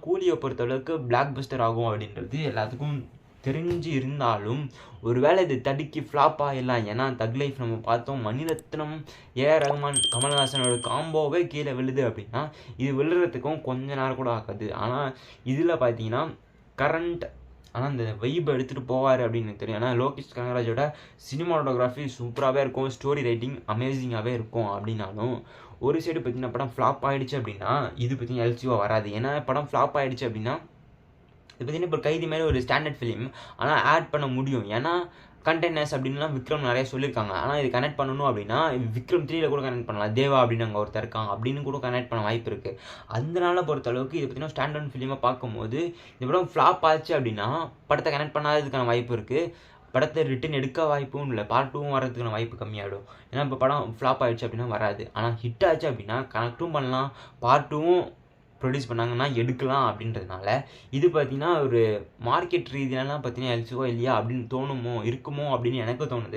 கூலியை பொறுத்தளவுக்கு பிளாக் பஸ்டர் ஆகும் அப்படின்றது எல்லாத்துக்கும் தெரிஞ்சு இருந்தாலும் ஒருவேளை இது தடுக்கி ஃப்ளாப் ஆகிடலாம். ஏன்னா தக் லைஃப் நம்ம பார்த்தோம், மணிரத்னம், ஏஆர் ரஹ்மான், கமல்ஹாசனோட காம்போவே கீழே விழுது அப்படின்னா இது விழுறதுக்கும் கொஞ்ச நேரம் கூட ஆகாது. ஆனால் இதில் பார்த்தீங்கன்னா கரண்ட் ஆனால் அந்த வைப் எடுத்துகிட்டு போவார் அப்படின்னு எனக்கு தெரியும். ஏன்னா லோகேஷ் கனகராஜோட சினிமாட்டோகிராஃபி சூப்பராகவே இருக்கும், ஸ்டோரி ரைட்டிங் அமேசிங்காகவே இருக்கும். அப்படின்னாலும் ஒரு சைடு பார்த்தீங்கன்னா படம் ஃப்ளாப் ஆகிடுச்சு அப்படின்னா இது பார்த்தீங்கன்னா எல்சிஓ வராது. ஏன்னா படம் ஃப்ளாப் ஆகிடுச்சு அப்படின்னா இது பார்த்தீங்கன்னா இப்போ கைதி மாதிரி ஒரு ஸ்டாண்டர்ட் ஃபிலிம் ஆனால் ஆட் பண்ண முடியும். ஏன்னா கண்டெய்னர்ஸ் அப்படின்லாம் விக்ரம் நிறைய சொல்லியிருக்காங்க. ஆனால் இது கனெக்ட் பண்ணணும் அப்படின்னா விக்ரம் 3ல கூட கனெக்ட் பண்ணலாம். தேவா அப்படின்னு அங்கே ஒருத்தர் இருக்காங்க அப்படின்னு கூட கனெக்ட் பண்ண வாய்ப்பு இருக்குது. அதனால பொறுத்தளவுக்கு இது பார்த்தீங்கன்னா ஸ்டாண்டர்ட் ஃபிலிமாக பார்க்கும்போது இந்த படம் ஃப்ளாப் ஆச்சு அப்படின்னா படத்தை கனெக்ட் பண்ணாததுக்கான வாய்ப்பு இருக்குது. படத்தை ரிட்டன் எடுக்க வாய்ப்பும் இல்லை, பார்ட் 2 வரதுக்கான வாய்ப்பு கம்மியாகிடும். ஏன்னா இப்போ படம் ஃப்ளாப் ஆகிடுச்சு அப்படின்னா வராது. ஆனால் ஹிட் ஆச்சு அப்படின்னா கனெக்டும் பண்ணலாம், பார்ட் 2வும் ப்ரொடியூஸ் பண்ணாங்கன்னா எடுக்கலாம். அப்படின்றதுனால இது பார்த்தீங்கன்னா ஒரு மார்க்கெட் ரீதியிலலாம் பார்த்தீங்கன்னா எல்சிஓ இல்லையா அப்படின்னு இருக்குமோ அப்படின்னு எனக்கு தோணுது.